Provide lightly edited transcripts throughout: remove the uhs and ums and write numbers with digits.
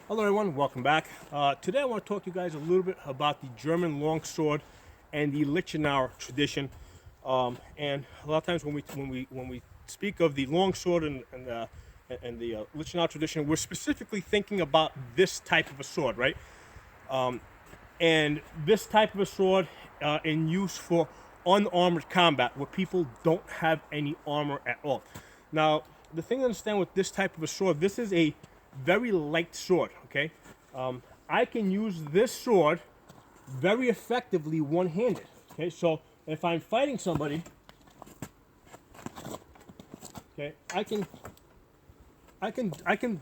Hello everyone, welcome back. Today I want to talk to you guys a little bit about the German longsword and the Lichen Hour tradition. And a lot of times when we speak of the longsword and the Lichen Hour tradition, we're specifically thinking about this type of a sword, right? And this type of a sword in use for unarmored combat, where people don't have any armor at all. Now, the thing to understand with this type of a sword, this is a very light sword, okay? I can use this sword very effectively one-handed, okay? So if I'm fighting somebody, okay, I can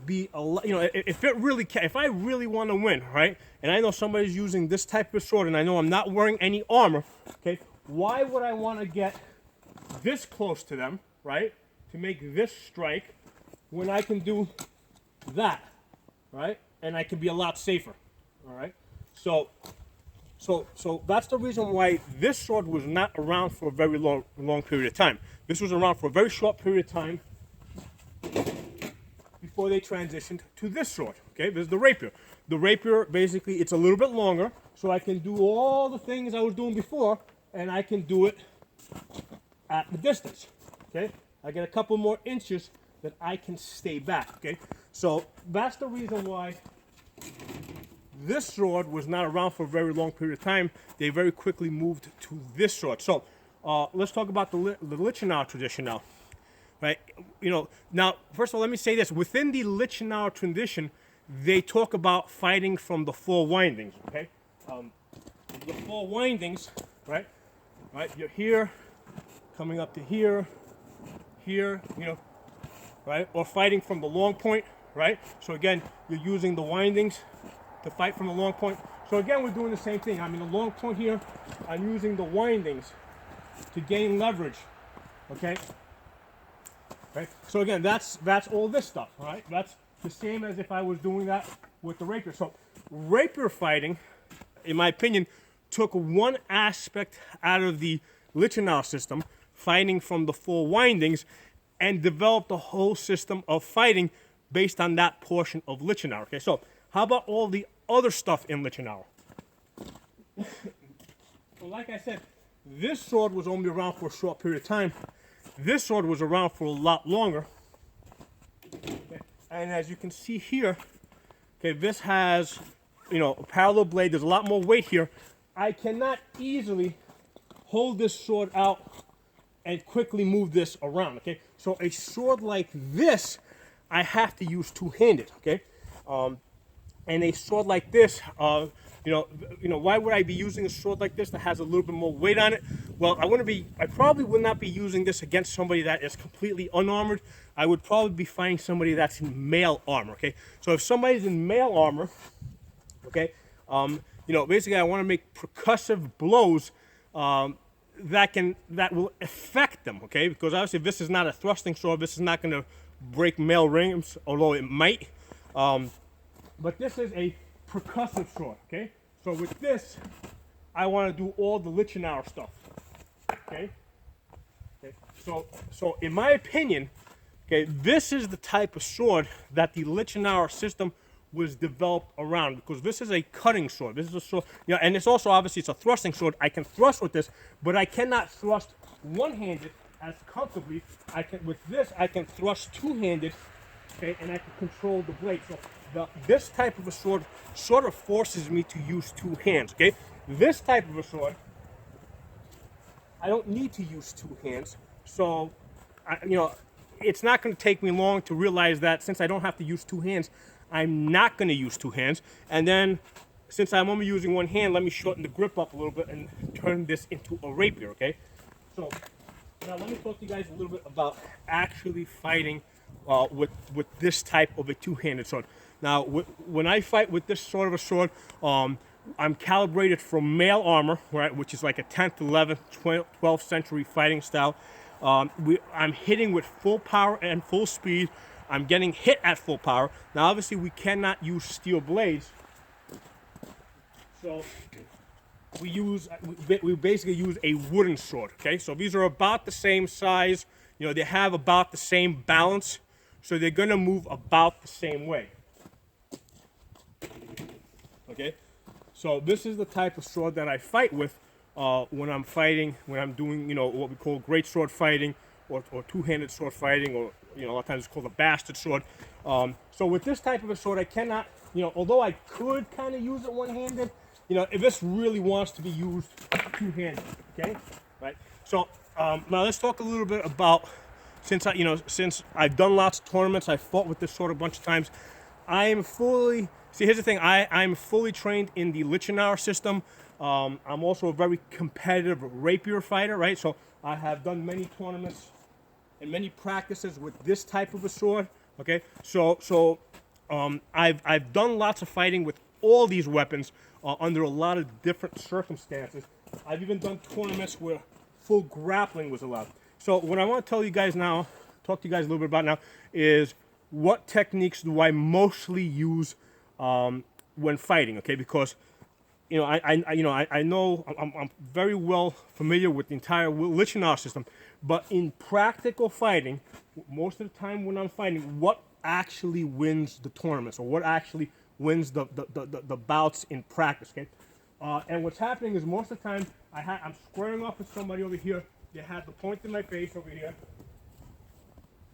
be a lot, if I really want to win, right? And I know somebody's using this type of sword and I know I'm not wearing any armor, okay? Why would I want to get this close to them, right? To make this strike when I can do that, right? And I can be a lot safer, all right? So that's the reason why this sword was not around for a very long period of time. This was around for a very short period of time before they transitioned to this sword, okay? This is the rapier. The rapier, basically, it's a little bit longer, so I can do all the things I was doing before, and I can do it at the distance, okay? I get a couple more inches that I can stay back, okay? So that's the reason why this sword was not around for a very long period of time. They very quickly moved to this sword. So let's talk about the Lichen Hour tradition now, right? Now, first of all, let me say this. Within the Lichen Hour tradition, they talk about fighting from the four windings, okay? The four windings, right? You're here, coming up to here, right? Or fighting from the long point, right? So again, you're using the windings to fight from the long point. So again, we're doing the same thing. I'm in the long point here. I'm using the windings to gain leverage, okay? Right? So again, that's all this stuff, right? That's the same as if I was doing that with the rapier. So rapier fighting, in my opinion, took one aspect out of the Lichen Hour system, fighting from the four windings, and developed a whole system of fighting based on that portion of Lichen Hour. Okay, so how about all the other stuff in Lichen Hour? Well, like I said, this sword was only around for a short period of time. This sword was around for a lot longer. Okay. And as you can see here, okay, this has, a parallel blade. There's a lot more weight here. I cannot easily hold this sword out and quickly move this around, okay? So a sword like this, I have to use two-handed, okay? And a sword like this, why would I be using a sword like this that has a little bit more weight on it? Well, I probably would not be using this against somebody that is completely unarmored. I would probably be fighting somebody that's in mail armor, okay? So if somebody's in mail armor, okay, basically I want to make percussive blows that will affect them, okay? Because obviously this is not a thrusting sword. This is not going to break mail rings, although it might. But this is a percussive sword, okay? So with this, I want to do all the Lichen Hour stuff, okay? So in my opinion, okay, this is the type of sword that the Lichen Hour system was developed around, because this is a cutting sword. This is a sword, and it's also obviously it's a thrusting sword. I can thrust with this, but I cannot thrust one-handed as comfortably. With this, I can thrust two-handed, okay, and I can control the blade. So this type of a sword sort of forces me to use two hands, okay? This type of a sword, I don't need to use two hands. So, it's not going to take me long to realize that since I don't have to use two hands, I'm not going to use two hands. And then, since I'm only using one hand, let me shorten the grip up a little bit and turn this into a rapier, okay? So, now let me talk to you guys a little bit about actually fighting with this type of a two-handed sword. Now, when I fight with this sort of a sword, I'm calibrated from mail armor, right, which is like a 10th, 11th, 12th century fighting style. I'm hitting with full power and full speed. I'm getting hit at full power. Now, obviously, we cannot use steel blades. So we basically use a wooden sword, okay? So these are about the same size. They have about the same balance. So they're going to move about the same way. Okay, so this is the type of sword that I fight with when I'm fighting, when I'm doing, you know, what we call great sword fighting, or two-handed sword fighting, or, you know, a lot of times it's called a bastard sword. So with this type of a sword, I cannot, you know, although I could kind of use it one-handed, you know, if this really wants to be used two-handed. Okay, right. So now let's talk a little bit about, since I've done lots of tournaments, I've fought with this sword a bunch of times. I am fully, see, here's the thing, I'm fully trained in the Lichen Hour system. I'm also a very competitive rapier fighter, right? So I have done many tournaments and many practices with this type of a sword. Okay, so I've done lots of fighting with all these weapons under a lot of different circumstances. I've even done tournaments where full grappling was allowed. So what I want to tell you guys now, talk to you guys a little bit about now, is what techniques do I mostly use when fighting? Okay, because you know I know I'm very well familiar with the entire Lichen Hour system, but in practical fighting, most of the time when I'm fighting, what actually wins the tournaments, or what actually wins the bouts in practice? Okay, and what's happening is most of the time I'm squaring off with somebody over here. They have the point in my face over here.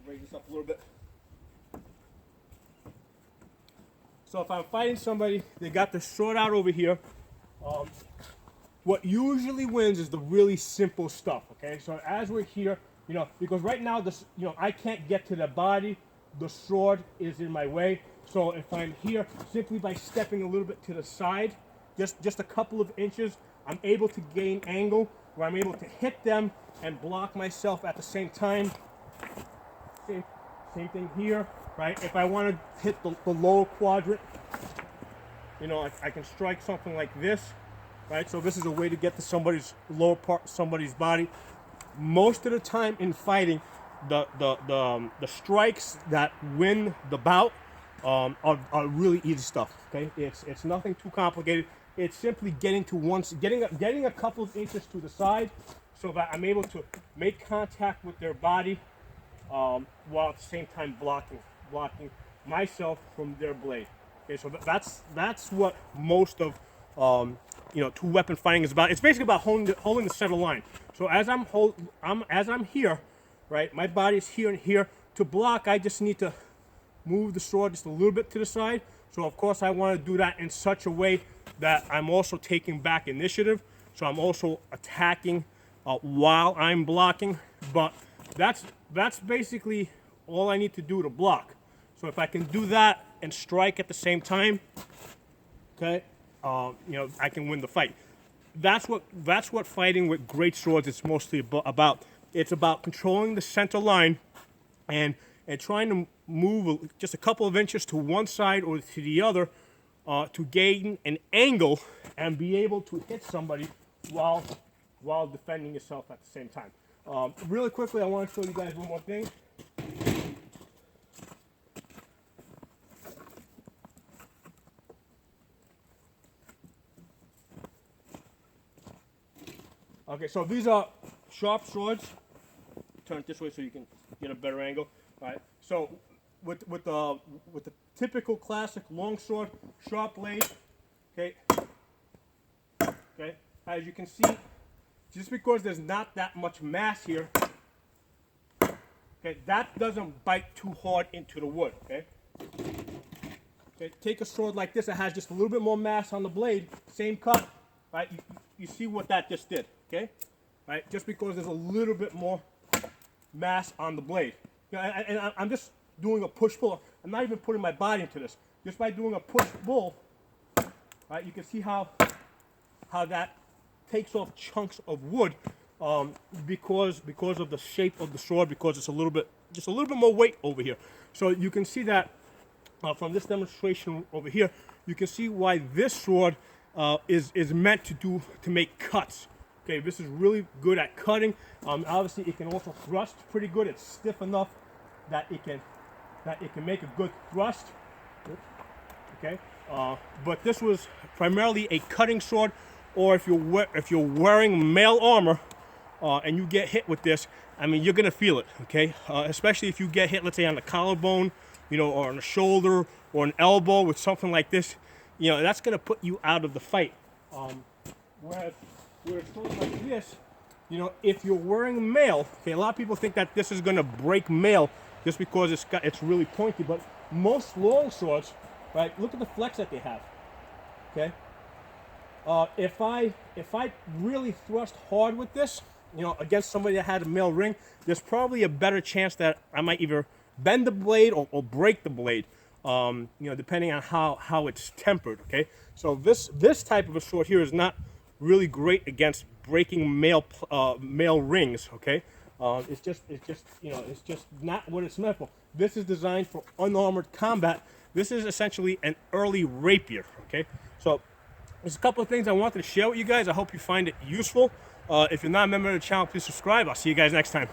Raise this up a little bit. So if I'm fighting somebody, they got the sword out over here. What usually wins is the really simple stuff. Okay, so as we're here, you know, because right now this, you know, I can't get to the body. The sword is in my way. So if I'm here, simply by stepping a little bit to the side, just a couple of inches, I'm able to gain angle where I'm able to hit them and block myself at the same time. Same thing here, right? If I want to hit the lower quadrant, you know, I can strike something like this, right? So this is a way to get to somebody's lower part, somebody's body. Most of the time in fighting, the strikes that win the bout are really easy stuff. Okay, it's nothing too complicated. It's simply getting a couple of inches to the side, so that I'm able to make contact with their body, while at the same time blocking myself from their blade. Okay, so that's what most of you know, two weapon fighting is about. It's basically about holding the center line. So as I'm here, right, my body's here and here. To block, I just need to move the sword just a little bit to the side. So of course I want to do that in such a way that I'm also taking back initiative. So I'm also attacking while I'm blocking. But that's basically all I need to do to block. So if I can do that and strike at the same time, okay, you know, I can win the fight. That's what fighting with great swords is mostly about. It's about controlling the center line and trying to move just a couple of inches to one side or to the other to gain an angle and be able to hit somebody while defending yourself at the same time. Really quickly, I want to show you guys one more thing. Okay, so these are sharp swords. Turn it this way so you can get a better angle. All right. So with the typical classic longsword, sharp blade. Okay. Okay. As you can see, just because there's not that much mass here, okay, that doesn't bite too hard into the wood. Okay. Okay. Take a sword like this that has just a little bit more mass on the blade, same cut. Right. You see what that just did. Okay. Right. Just because there's a little bit more mass on the blade. You know, and I'm just doing a push-pull. I'm not even putting my body into this. Just by doing a push-pull, right, you can see how that takes off chunks of wood because of the shape of the sword, because it's just a little bit more weight over here. So you can see that from this demonstration over here, you can see why this sword is meant to make cuts. Okay, this is really good at cutting. Obviously, it can also thrust pretty good. It's stiff enough that it can make a good thrust. Okay, but this was primarily a cutting sword, or if you're wearing mail armor and you get hit with this, I mean, you're gonna feel it. Okay, especially if you get hit, let's say on the collarbone, you know, or on the shoulder or an elbow with something like this. you know, that's going to put you out of the fight. Whereas swords like this, you know, if you're wearing mail, okay, a lot of people think that this is going to break mail just because it's really pointy, but most long swords, right? Look at the flex that they have. Okay. If I really thrust hard with this, you know, against somebody that had a mail ring, there's probably a better chance that I might either bend the blade or break the blade. You know, depending on how it's tempered. Okay. So this type of a sword here is not really great against breaking mail rings. Okay. It's just you know, it's just not what it's meant for. This is designed for unarmored combat. This is essentially an early rapier. Okay. So there's a couple of things I wanted to share with you guys. I hope you find it useful. If you're not a member of the channel, please subscribe. I'll see you guys next time.